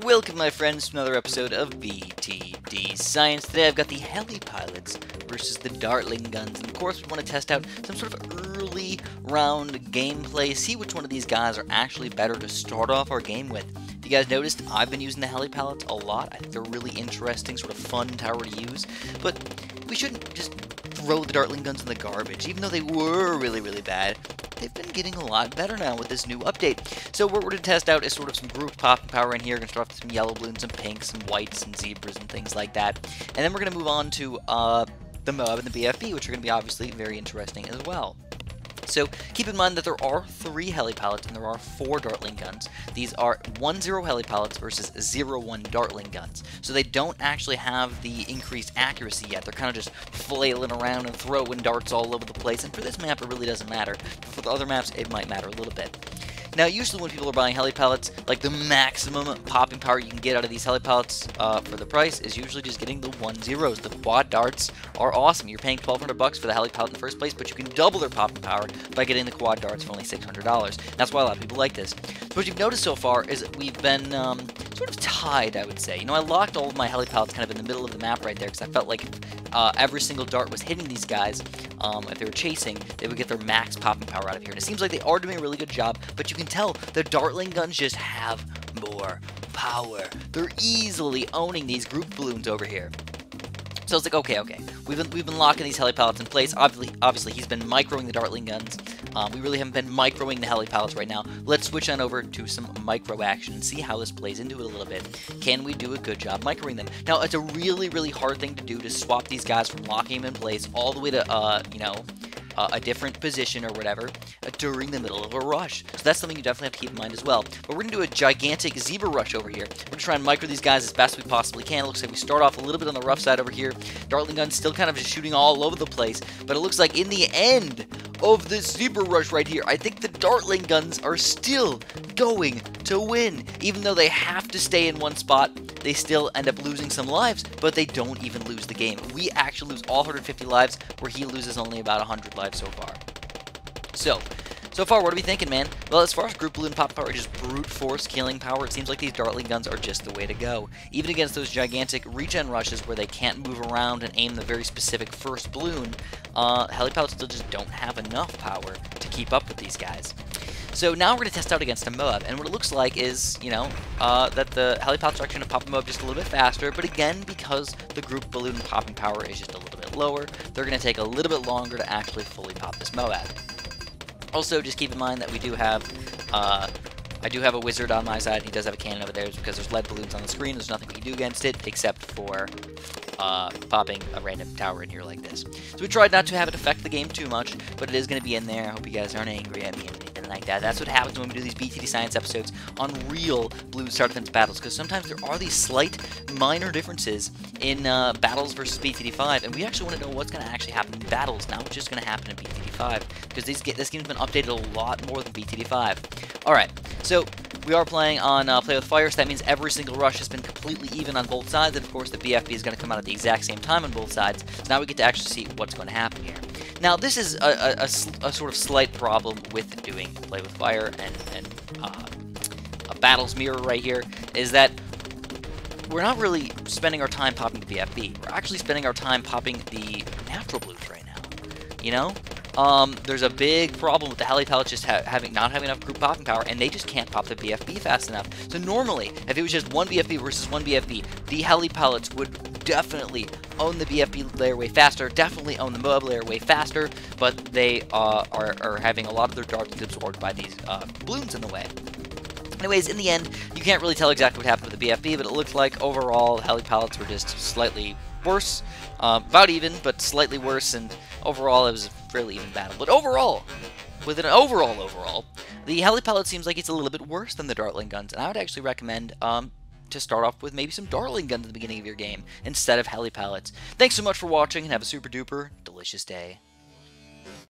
Welcome, my friends, to another episode of BTD Science. Today I've got the heli pilots versus the Dartling guns, and of course we want to test out some sort of early round gameplay, see which one of these guys are actually better to start off our game with. If you guys noticed, I've been using the heli pilots a lot. I think they're really interesting, sort of fun tower to use, but we shouldn't just throw the Dartling guns in the garbage. Even though they were really bad, they've been getting a lot better now with this new update. So what we're going to test out is sort of some group pop power in here. We're going to start off with some yellow balloons, some pinks, some whites, and zebras, and things like that. And then we're going to move on to the Moab and the BFB, which are going to be obviously very interesting as well. So keep in mind that there are 3 heli pilots and there are 4 Dartling guns. These are 1-0 heli pilots versus 0-1 Dartling guns. So they don't actually have the increased accuracy yet. They're kind of just flailing around and throwing darts all over the place. And for this map, it really doesn't matter. But for the other maps, it might matter a little bit. Now, usually when people are buying heli pellets, like the maximum popping power you can get out of these heli pellets for the price is usually just getting the 1-0s. The quad darts are awesome. You're paying $1,200 for the heli pellet in the first place, but you can double their popping power by getting the quad darts for only $600. That's why a lot of people like this. So what you've noticed so far is that we've been sort of tied, I would say. You know, I locked all of my heli pellets kind of in the middle of the map right there because I felt like if every single dart was hitting these guys, if they were chasing, they would get their max popping power out of here. And it seems like they are doing a really good job, but you can tell the Dartling guns just have more power. They're easily owning these group balloons over here. So it's like, okay, we've been locking these heli pellets in place. Obviously, he's been microing the Dartling guns. We really haven't been microing the heli pellets right now. Let's switch on over to some micro action and see how this plays into it a little bit. Can we do a good job microing them? Now, it's a really hard thing to do to swap these guys from locking them in place all the way to, you know, a different position or whatever during the middle of a rush. So that's something you definitely have to keep in mind as well. But we're going to do a gigantic zebra rush over here. We're going to try and micro these guys as best we possibly can. It looks like we start off a little bit on the rough side over here. Dartling gun's still kind of just shooting all over the place. But it looks like in the end of this zebra rush right here, I think the Dartling guns are still going to win. Even though they have to stay in one spot, they still end up losing some lives, but they don't even lose the game. We actually lose all 150 lives, where he loses only about 100 lives so far. So far, what are we thinking, man? Well, as far as group balloon pop power, just brute force killing power, it seems like these Dartling guns are just the way to go. Even against those gigantic regen rushes where they can't move around and aim the very specific first balloon, heli pellets still just don't have enough power to keep up with these guys. So now we're going to test out against a Moab, and what it looks like is, you know, that the heli pellets are actually going to pop them up just a little bit faster, but again, because the group balloon popping power is just a little bit lower, they're going to take a little bit longer to actually fully pop this Moab. Also, just keep in mind that we do have, I do have a wizard on my side, and he does have a cannon over there, because there's lead balloons on the screen. There's nothing we can do against it, except for popping a random tower in here like this. So we tried not to have it affect the game too much, but it is going to be in there. I hope you guys aren't angry at me and anything like that. That's what happens when we do these BTD Science episodes on real Blue Star Defense battles, because sometimes there are these slight, minor differences in battles versus BTD 5, and we actually want to know what's going to actually happen in battles, not what's just going to happen in BTD 5, because this game's been updated a lot more than BTD 5. Alright, so we are playing on Play with Fire, so that means every single rush has been completely even on both sides, and of course the BFB is going to come out at the exact same time on both sides, so now we get to actually see what's going to happen here. Now, this is a sort of slight problem with doing Play with Fire and a Battles Mirror right here, is that we're not really spending our time popping the BFB. We're actually spending our time popping the natural blues right now, you know? There's a big problem with the heli pellets just not having enough group popping power, and they just can't pop the BFB fast enough. So normally, if it was just one BFB versus one BFB, the heli pellets would definitely own the BFB layer way faster, definitely own the Moab layer way faster, but they are having a lot of their darts absorbed by these balloons in the way. Anyways, in the end, you can't really tell exactly what happened with the BFB, but it looks like overall heli pellets were just slightly worse, about even, but slightly worse, and overall it was a fairly even battle. But overall, with an overall, the heli pellet seems like it's a little bit worse than the Dartling guns, and I would actually recommend to start off with maybe some Dartling guns at the beginning of your game instead of heli pellets. Thanks so much for watching, and have a super duper delicious day.